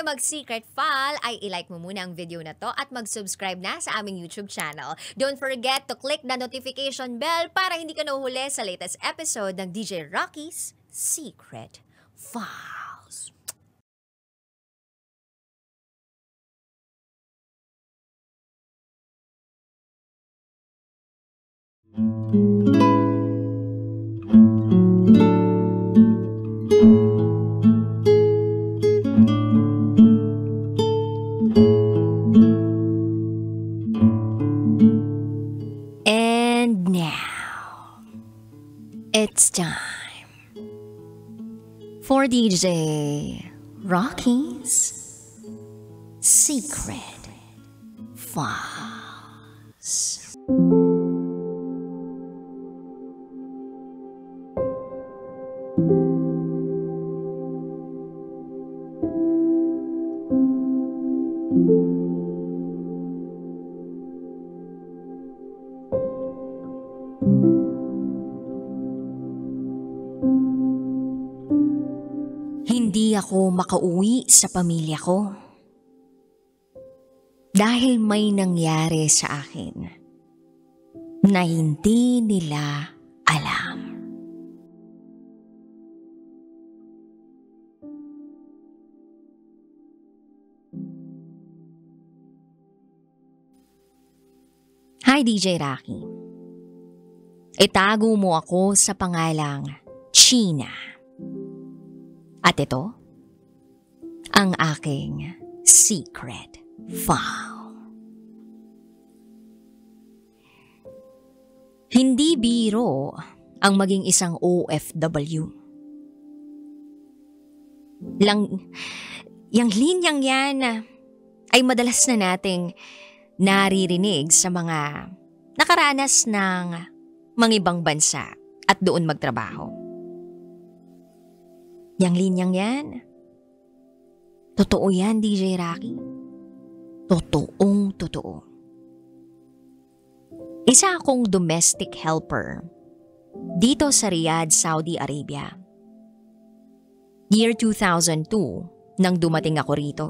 tayo mag-secret file, ay ilike mo muna ang video na to at mag-subscribe na sa aming YouTube channel. Don't forget to click the notification bell para hindi ka nahuhuli sa latest episode ng DJ Rocky's Secret Files. And now, it's time for DJ Rocky's Secret Files. Hindi ako makauwi sa pamilya ko dahil may nangyari sa akin na hindi nila alam. Hi DJ Rocky. Itago mo ako sa pangalang China. At ito, ang aking secret file. Hindi biro ang maging isang OFW. Yang linyang yan ay madalas na nating naririnig sa mga nakaranas ng mga ibang bansa at doon magtrabaho. Yang linyang yan. Totoo yan, DJ Rocky. Totoong totoo. Isa akong domestic helper dito sa Riyadh, Saudi Arabia. Year 2002 nang dumating ako rito.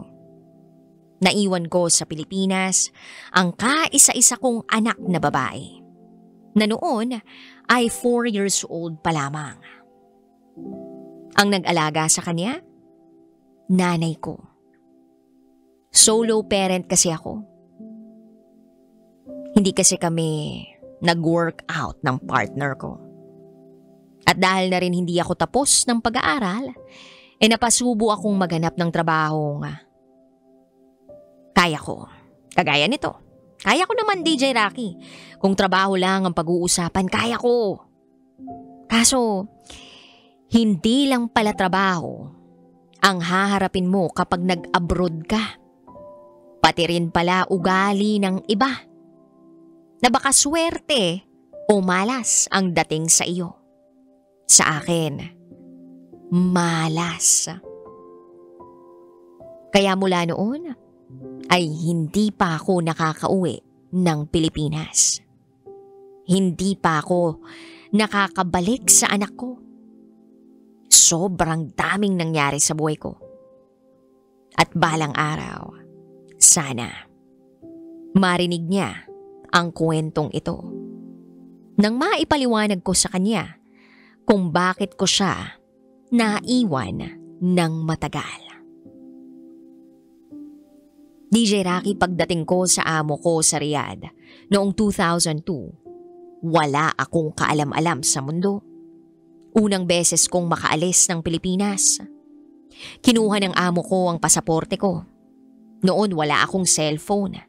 Naiwan ko sa Pilipinas ang kaisa-isa kong anak na babae na noon ay 4 years old pa lamang. Ang nag-alaga sa kanya, nanay ko. Solo parent kasi ako. Hindi kasi kami nag-work out ng partner ko. At dahil na rin hindi ako tapos ng pag-aaral, napasubo akong maghanap ng trabahong kaya ko. Kagaya nito. Kaya ko naman, DJ Rocky. Kung trabaho lang ang pag-uusapan, kaya ko. Kaso, hindi lang pala trabaho ang haharapin mo kapag nag-abroad ka. Pati rin pala ugali ng iba na baka swerte o malas ang dating sa iyo. Sa akin, malas. Kaya mula noon ay hindi pa ako nakakauwi ng Pilipinas. Hindi pa ako nakakabalik sa anak ko. Sobrang daming nangyari sa buhay ko. At balang araw, sana marinig niya ang kwentong ito nang maipaliwanag ko sa kanya kung bakit ko siya naiwan ng matagal. DJ Rocky, pagdating ko sa amo ko sa Riyadh noong 2002, wala akong kaalam-alam sa mundo. Unang beses kong makaalis ng Pilipinas. Kinuha ng amo ko ang pasaporte ko. Noon wala akong cellphone,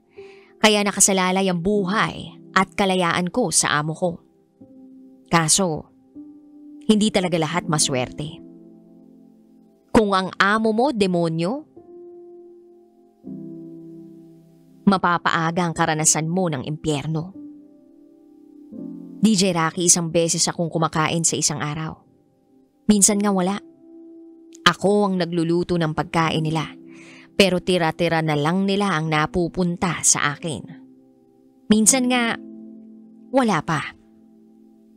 kaya nakasalalay ang buhay at kalayaan ko sa amo ko. Kaso, hindi talaga lahat maswerte. Kung ang amo mo demonyo, mapapaaga ang karanasan mo ng impyerno. DJ Rocky, isang beses akong kumakain sa isang araw. Minsan nga wala. Ako ang nagluluto ng pagkain nila, pero tira-tira na lang nila ang napupunta sa akin. Minsan nga, wala pa.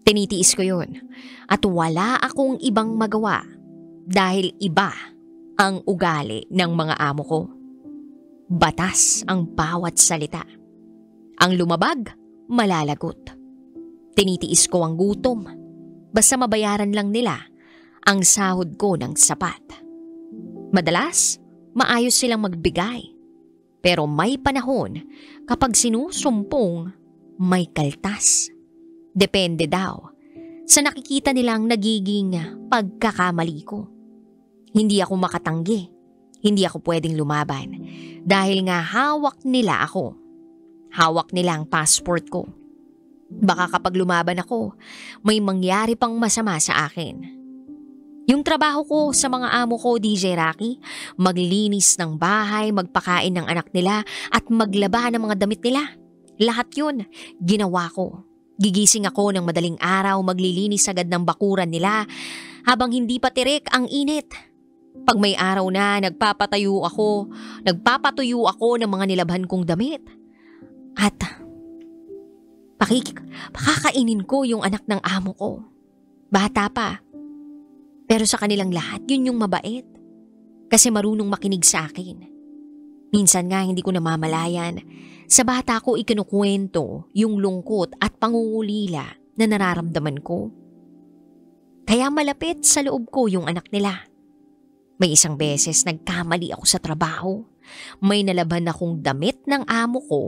Tinitiis ko yun at wala akong ibang magawa dahil iba ang ugali ng mga amo ko. Batas ang bawat salita. Ang lumabag, malalagot. Tinitiis ko ang gutom. Basta mabayaran lang nila ang sahod ko ng sapat. Madalas, maayos silang magbigay. Pero may panahon kapag sinusumpong, may kaltas. Depende daw sa nakikita nilang nagiging pagkakamali ko. Hindi ako makatanggi. Hindi ako pwedeng lumaban dahil nga hawak nila ako. Hawak nila ang passport ko. Baka kapag lumaban ako, may mangyari pang masama sa akin. Yung trabaho ko sa mga amo ko, DJ Rocky, maglinis ng bahay, magpakain ng anak nila at maglaba ng mga damit nila. Lahat yun, ginawa ko. Gigising ako ng madaling araw, maglilinis agad ng bakuran nila habang hindi pa tirik ang init. Pag may araw na, nagpapatuyo ako ng mga nilabhan kong damit. At pakakainin ko yung anak ng amo ko. Bata pa. Pero sa kanilang lahat, yun yung mabait. Kasi marunong makinig sa akin. Minsan nga hindi ko namamalayan. Sa bata ko ikinukwento yung lungkot at pangungulila na nararamdaman ko. Kaya malapit sa loob ko yung anak nila. May isang beses nagkamali ako sa trabaho. May nalaban akong damit ng amo ko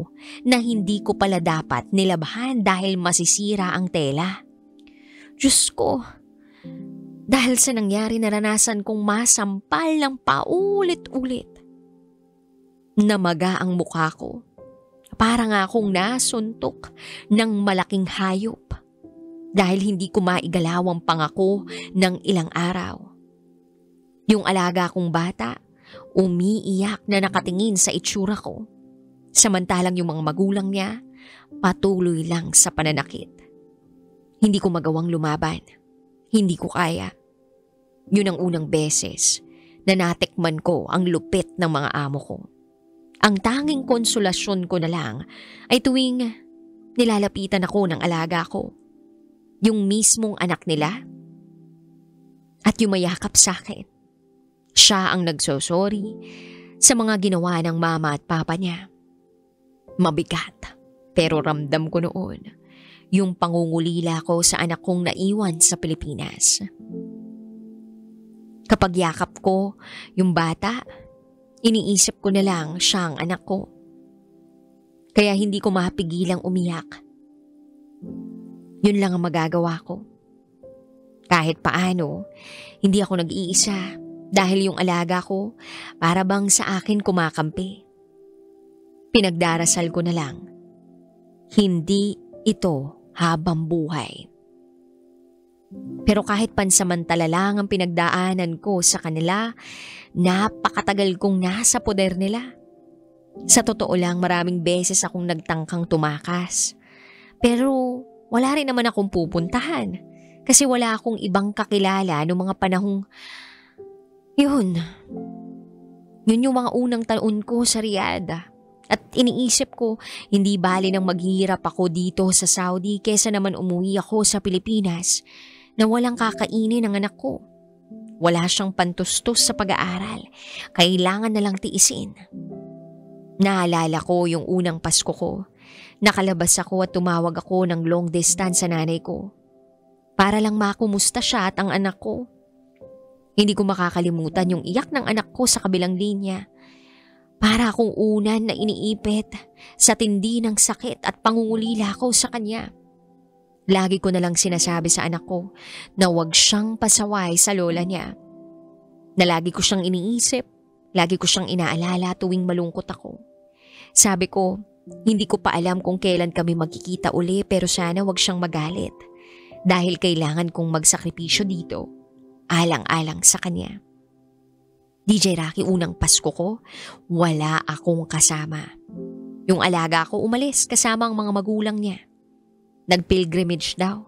na hindi ko pala dapat nilabhan dahil masisira ang tela. Diyos ko, dahil sa nangyari naranasan kong masampal ng paulit-ulit. Namaga ang mukha ko. Para nga akong nasuntok ng malaking hayop dahil hindi ko maigalaw ang pangako ng ilang araw. Yung alaga kong bata, umiiyak na nakatingin sa itsura ko. Samantalang yung mga magulang niya, patuloy lang sa pananakit. Hindi ko magawang lumaban. Hindi ko kaya. Yun ang unang beses na natikman ko ang lupit ng mga amo ko. Ang tanging konsolasyon ko na lang ay tuwing nilalapitan ako ng alaga ko. Yung mismong anak nila at yumayakap sa akin. Siya ang nagsosorry sa mga ginawa ng mama at papa niya. Mabigat, pero ramdam ko noon yung pangungulila ko sa anak kong naiwan sa Pilipinas. Kapag yakap ko yung bata, iniisip ko na lang siya ang anak ko. Kaya hindi ko mapigilang umiyak. Yun lang ang magagawa ko. Kahit paano, hindi ako nag-iisa. Dahil yung alaga ko, para bang sa akin kumakampi. Pinagdarasal ko na lang, hindi ito habang buhay. Pero kahit pansamantala lang ang pinagdaanan ko sa kanila, napakatagal kong nasa poder nila. Sa totoo lang, maraming beses akong nagtangkang tumakas. Pero wala rin naman akong pupuntahan kasi wala akong ibang kakilala noong mga panahong yun yung mga unang taon ko sa Riyadh. At iniisip ko, hindi bali nang maghihirap ako dito sa Saudi kesa naman umuwi ako sa Pilipinas na walang kakainin ng anak ko. Wala siyang pantustos sa pag-aaral. Kailangan na lang tiisin. Naalala ko yung unang Pasko ko. Nakalabas ako at tumawag ako ng long distance sa nanay ko. Para lang makumusta siya at ang anak ko. Hindi ko makakalimutan yung iyak ng anak ko sa kabilang linya. Para akong unan na iniipit sa tindi ng sakit at pangungulila ko sa kanya. Lagi ko na lang sinasabi sa anak ko na huwag siyang pasaway sa lola niya. Na lagi ko siyang iniisip, lagi ko siyang inaalala tuwing malungkot ako. Sabi ko, hindi ko pa alam kung kailan kami magkikita uli pero sana huwag siyang magalit. Dahil kailangan kong magsakripisyo dito. Alang-alang sa kanya. DJ Rocky, unang Pasko ko, wala akong kasama. Yung alaga ko umalis kasama ang mga magulang niya. Nag-pilgrimage daw.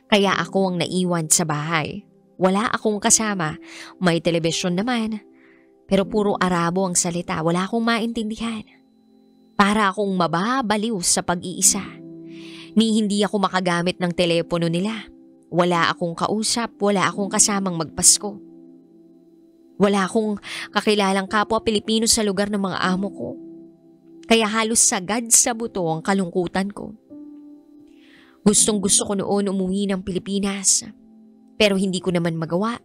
Kaya ako ang naiwan sa bahay. Wala akong kasama. May telebisyon naman. Pero puro Arabo ang salita. Wala akong maintindihan. Para akong mababaliw sa pag-iisa. Ni hindi ako makagamit ng telepono nila. Wala akong kausap, wala akong kasamang magpasko. Wala akong kakilalang kapwa Pilipino sa lugar ng mga amo ko. Kaya halos sagad sa buto ang kalungkutan ko. Gustong gusto ko noon umuwi ng Pilipinas. Pero hindi ko naman magawa.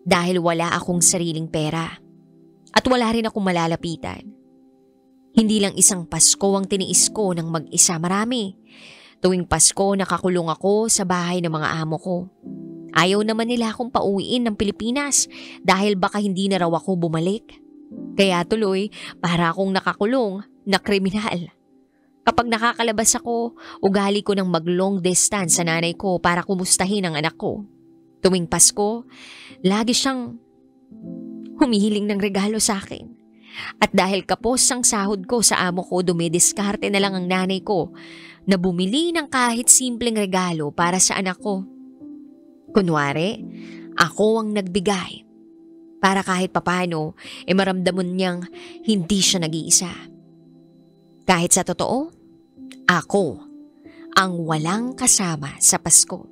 Dahil wala akong sariling pera. At wala rin akong malalapitan. Hindi lang isang Pasko ang tiniis ko ng mag-isa, marami. Tuwing Pasko nakakulong ako sa bahay ng mga amo ko. Ayaw naman nila akong pauwiin ng Pilipinas dahil baka hindi na raw ako bumalik. Kaya tuloy para akong nakakulong na kriminal. Kapag nakakalabas ako, ugali ko ng mag-long distance sa nanay ko para kumustahin ang anak ko. Tuwing Pasko, lagi siyang humihiling ng regalo sa akin. At dahil kapos ang sahod ko sa amo ko, dumidiskarte na lang ang nanay ko na bumili ng kahit simpleng regalo para sa anak ko. Kunwari, ako ang nagbigay. Para kahit papano, maramdaman niyang hindi siya nag-iisa. Kahit sa totoo, ako ang walang kasama sa Pasko.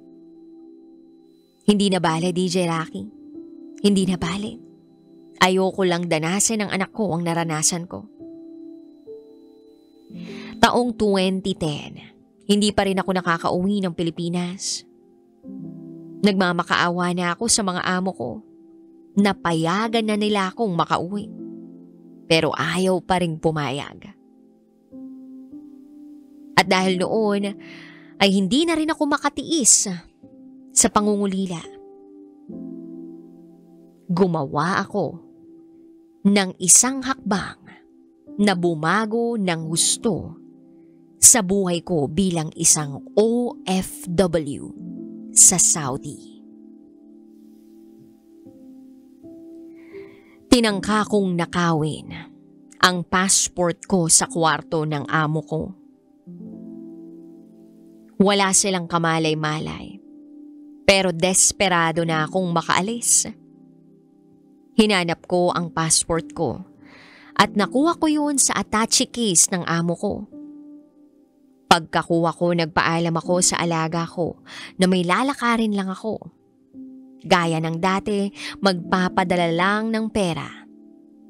Hindi na bale, DJ Rocky. Hindi na bale. Ayoko lang danasin ng anak ko ang naranasan ko. Taong 2010, hindi pa rin ako nakakauwi ng Pilipinas. Nagmamakaawa na ako sa mga amo ko. Napayagan na nila akong makauwi. Pero ayaw pa rin pumayag. At dahil noon, ay hindi na rin ako makatiis sa pangungulila. Gumawa ako ng isang hakbang na bumago ng husto sa buhay ko bilang isang OFW sa Saudi. Tinangka kong nakawin ang passport ko sa kwarto ng amo ko. Wala silang kamalay-malay, pero desperado na akong makaalis. Hinanap ko ang passport ko at nakuha ko yun sa attache case ng amo ko. Pagkakuha ko, nagpaalam ako sa alaga ko na may lalakarin lang ako. Gaya ng dati, magpapadala lang ng pera.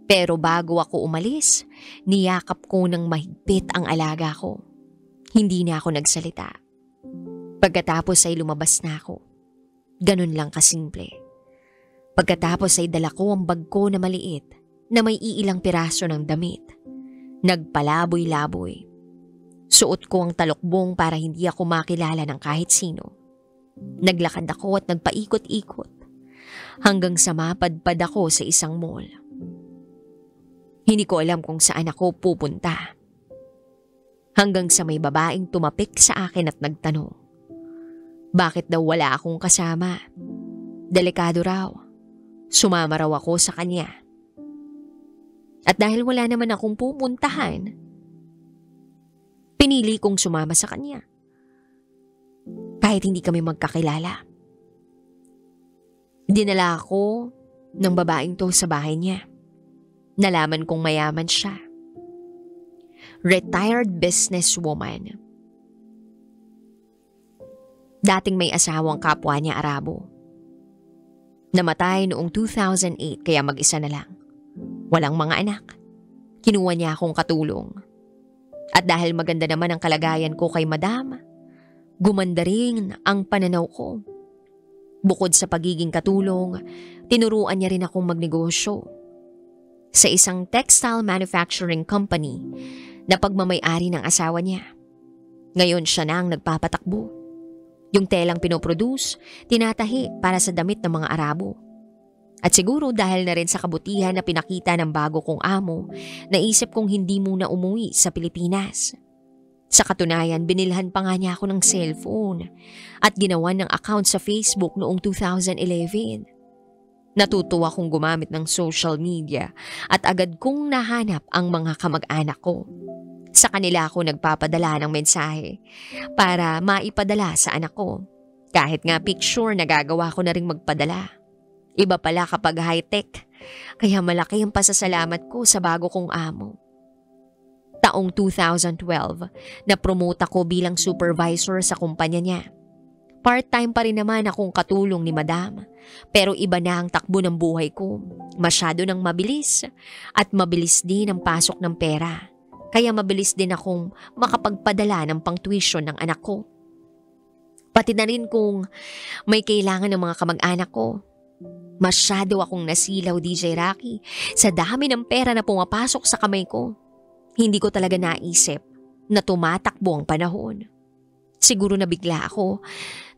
Pero bago ako umalis, niyakap ko ng mahigpit ang alaga ko. Hindi na ako nagsalita. Pagkatapos ay lumabas na ako. Ganun lang kasimple. Pagkatapos ay dala ko ang bag ko na maliit na may iilang piraso ng damit. Nagpalaboy-laboy. Suot ko ang talokbong para hindi ako makilala ng kahit sino. Naglakad ako at nagpaikot-ikot hanggang sa mapadpad ako sa isang mall. Hindi ko alam kung saan ako pupunta. Hanggang sa may babaeng tumapik sa akin at nagtanong. Bakit daw wala akong kasama? Delikado raw. Sumama raw ako sa kanya. At dahil wala naman akong pupuntahan, pinili kong sumama sa kanya. Kahit hindi kami magkakilala. Dinala ako ng babaeng to sa bahay niya. Nalaman kong mayaman siya. Retired businesswoman. Dating may asawang kapwa niya Arabo. Namatay noong 2008 kaya mag-isa na lang. Walang mga anak. Kinuha niya akong katulong. At dahil maganda naman ang kalagayan ko kay Madam, gumanda rin ang pananaw ko. Bukod sa pagiging katulong, tinuruan niya rin akong magnegosyo. Sa isang textile manufacturing company na pagmamay-ari ng asawa niya. Ngayon siya na ang nagpapatakbo. Yung telang pinoproduce, tinatahi para sa damit ng mga Arabo. At siguro dahil na rin sa kabutihan na pinakita ng bago kong amo, naisip kong hindi muna umuwi sa Pilipinas. Sa katunayan, binilhan pa nga niya ako ng cellphone at ginawan ng account sa Facebook noong 2011. Natutuwa kong gumamit ng social media at agad kong nahanap ang mga kamag-anak ko. Sa kanila ako nagpapadala ng mensahe para maipadala sa anak ko. Kahit nga picture, nagagawa ko na rin magpadala. Iba pala kapag high-tech, kaya malaki ang pasasalamat ko sa bago kong amo. Taong 2012, na-promote ako bilang supervisor sa kumpanya niya. Part-time pa rin naman akong katulong ni Madam. Pero iba na ang takbo ng buhay ko. Masyado nang mabilis at mabilis din ang pasok ng pera. Kaya mabilis din akong makapagpadala ng pang-tuition ng anak ko. Pati na rin kung may kailangan ng mga kamag-anak ko. Masyado akong nasilaw, DJ Rocky, sa dami ng pera na pumapasok sa kamay ko. Hindi ko talaga naisip na tumatakbo ang panahon. Siguro nabigla ako,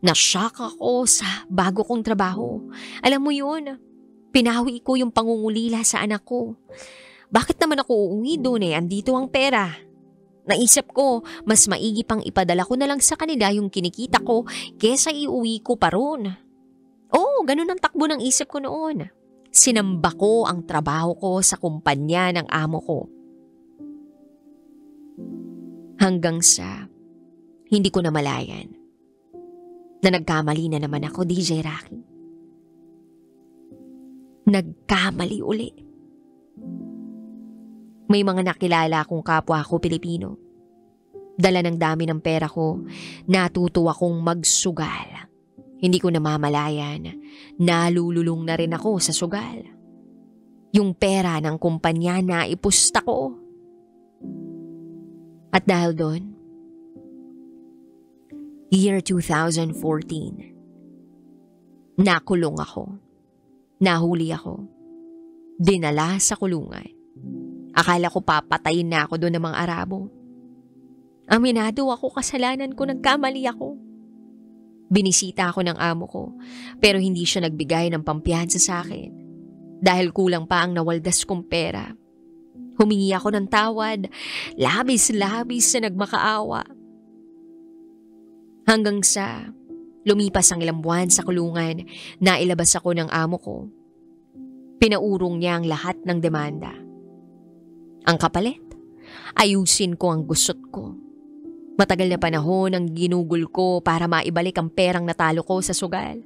na-shock ako sa bago kong trabaho. Alam mo yun, pinawi ko yung pangungulila sa anak ko. Bakit naman ako uuwi doon andito ang pera? Naisip ko, mas maigi pang ipadala ko na lang sa kanila yung kinikita ko kesa iuwi ko pa roon. Ganun ang takbo ng isip ko noon. Sinamba ko ang trabaho ko sa kumpanya ng amo ko. Hanggang sa hindi ko namalayan na nagkamali na naman ako, DJ Rocky. Nagkamali uli. May mga nakilala akong kapwa ko Pilipino. Dala ng dami ng pera ko, natuto akong magsugal. Hindi ko namamalayan, nalululong na rin ako sa sugal. Yung pera ng kumpanya na ipusta ko. At dahil doon, year 2014, nakulong ako. Nahuli ako. Dinala sa kulungan. Akala ko papatayin na ako doon ng mga Arabo. Aminado ako, kasalanan ko, nagkamali ako. Binisita ako ng amo ko, pero hindi siya nagbigay ng pampiyansa sa akin. Dahil kulang pa ang nawaldas kong pera. Humingi ako ng tawad, labis-labis na nagmakaawa. Hanggang sa lumipas ang ilang buwan sa kulungan, nailabas ako ng amo ko. Pinaurong niya ang lahat ng demanda. Ang kapalit, ayusin ko ang gusot ko. Matagal na panahon ang ginugol ko para maibalik ang perang natalo ko sa sugal.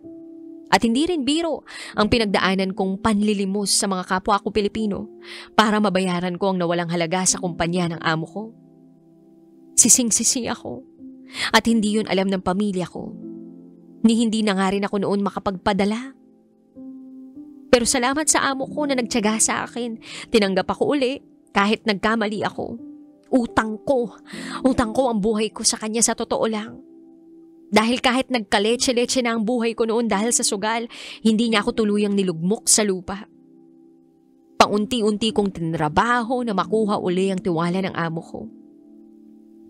At hindi rin biro ang pinagdaanan kong panlilimos sa mga kapwa ko Pilipino para mabayaran ko ang nawalang halaga sa kumpanya ng amo ko. Sising-sisi ako at hindi yun alam ng pamilya ko. Ni hindi na nga rin ako noon makapagpadala. Pero salamat sa amo ko na nagtiyaga sa akin. Tinanggap ako uli kahit nagkamali ako. Utang ko ang buhay ko sa kanya sa totoo lang. Dahil kahit nagkaletse-letse na ang buhay ko noon dahil sa sugal, hindi niya ako tuluyang nilugmok sa lupa. Paunti-unti kong tinrabaho na makuha uli ang tiwala ng amo ko.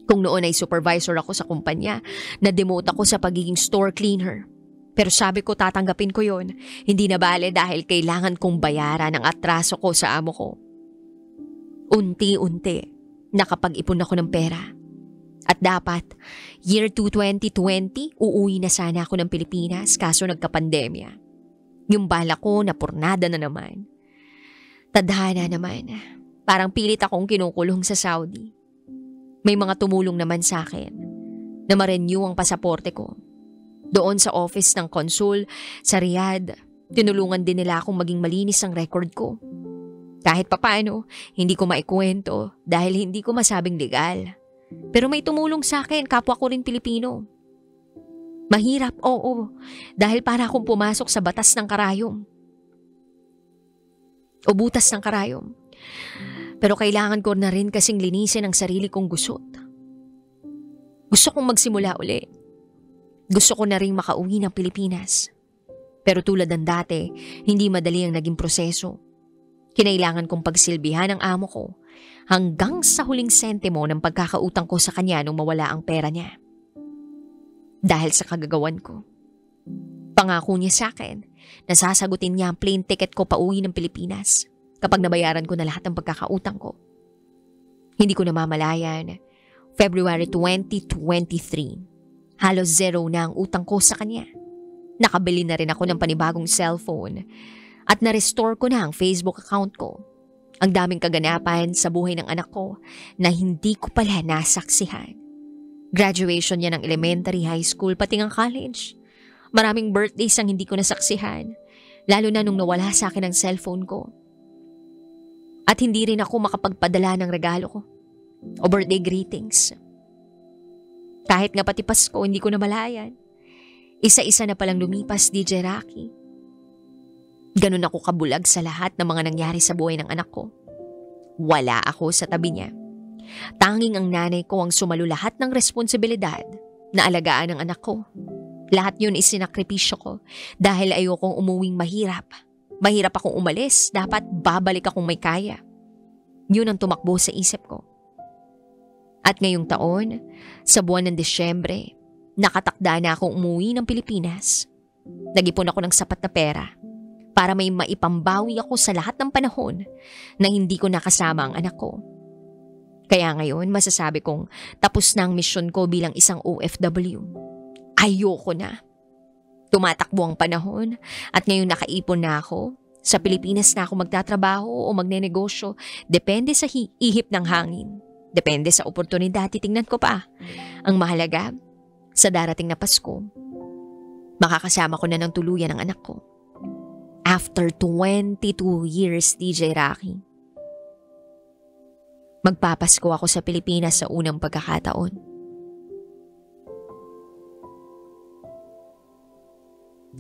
Kung noon ay supervisor ako sa kumpanya, na-demote ako sa pagiging store cleaner. Pero sabi ko tatanggapin ko yon, hindi na bale dahil kailangan kong bayaran ang atraso ko sa amo ko. Unti-unti, nakapag-ipon ako ng pera. At dapat, year 2020, uuwi na sana ako ng Pilipinas kaso nagka-pandemya. Yung bala ko napurnada na naman. Tadhana naman, parang pilit akong kinukulong sa Saudi. May mga tumulong naman sa akin na ma-renew ang pasaporte ko. Doon sa office ng konsul sa Riyadh, tinulungan din nila akong maging malinis ang record ko. Kahit papaano, hindi ko maikwento dahil hindi ko masabing legal. Pero may tumulong sa akin, kapwa ko rin Pilipino. Mahirap, oo, dahil para akong pumasok sa batas ng karayom. O butas ng karayom. Pero kailangan ko na rin kasing linisin ang sarili kong gusot. Gusto kong magsimula uli. Gusto ko na rin makauwi ng Pilipinas. Pero tulad ng dati, hindi madali ang naging proseso. Kinailangan kong pagsilbihan ang amo ko hanggang sa huling sentimo ng pagkakautang ko sa kanya nung mawala ang pera niya. Dahil sa kagagawan ko. Pangako niya sa akin na sasagutin niya ang plane ticket ko pauwi ng Pilipinas kapag nabayaran ko na lahat ng pagkakautang ko. Hindi ko namamalayan, February 2023, halos zero na ang utang ko sa kanya. Nakabili na rin ako ng panibagong cellphone at na-restore ko na ang Facebook account ko. Ang daming kaganapan sa buhay ng anak ko na hindi ko pala nasaksihan. Graduation niya ng elementary, high school, pati ng college. Maraming birthdays ang hindi ko nasaksihan, lalo na nung nawala sa akin ang cellphone ko. At hindi rin ako makapagpadala ng regalo ko o birthday greetings. Kahit nga pati Pasko, hindi ko namalayan. Isa-isa na palang lumipas, DJ Rocky. Ganun ako kabulag sa lahat ng mga nangyari sa buhay ng anak ko. Wala ako sa tabi niya. Tanging ang nanay ko ang sumalo lahat ng responsibilidad na alagaan ng anak ko. Lahat yun isinakripisyo ko dahil ayokong umuwing mahirap. Mahirap akong umalis, dapat babalik akong may kaya. Yun ang tumakbo sa isip ko. At ngayong taon, sa buwan ng Disyembre, nakatakda na akong umuwi ng Pilipinas. Nag-ipon ako ng sapat na pera para may maipambawi ako sa lahat ng panahon na hindi ko nakasama ang anak ko. Kaya ngayon, masasabi kong tapos na ang misyon ko bilang isang OFW. Ayoko na. Tumatakbo ang panahon at ngayon nakaipon na ako. Sa Pilipinas na ako magtatrabaho o magnenegosyo. Depende sa ihip ng hangin. Depende sa oportunidad, titingnan ko pa. Ang mahalaga, sa darating na Pasko, makakasama ko na ng tuluyan ang anak ko. After 22 years, DJ Rocky. Magpapasko ako sa Pilipinas sa unang pagkakataon.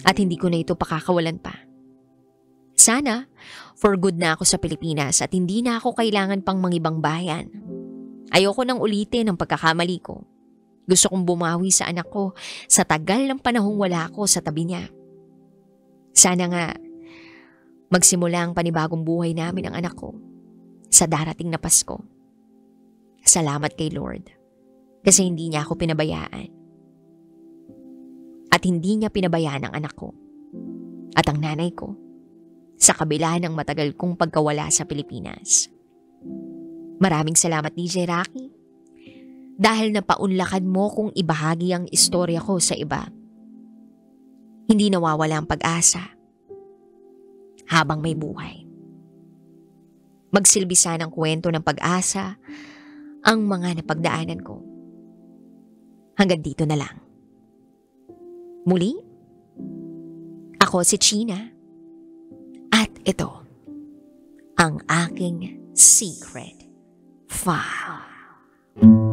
At hindi ko na ito pakakawalan pa. Sana, for good na ako sa Pilipinas at hindi na ako kailangan pang mangibang bayan. Ayoko nang ulitin ang pagkakamali ko. Gusto kong bumawi sa anak ko sa tagal ng panahong wala ako sa tabi niya. Sana nga, magsimula ang panibagong buhay namin ang anak ko sa darating na Pasko. Salamat kay Lord kasi hindi niya ako pinabayaan. At hindi niya pinabayaan ang anak ko at ang nanay ko sa kabila ng matagal kong pagkawala sa Pilipinas. Maraming salamat, DJ Rocky, dahil napaunlakan mo kung ibahagi ang istorya ko sa iba. Hindi nawawala ang pag-asa habang may buhay. Magsilbi sana ng kwento ng pag-asa ang mga napagdaanan ko. Hanggang dito na lang. Muli, ako si China at ito ang aking secret file.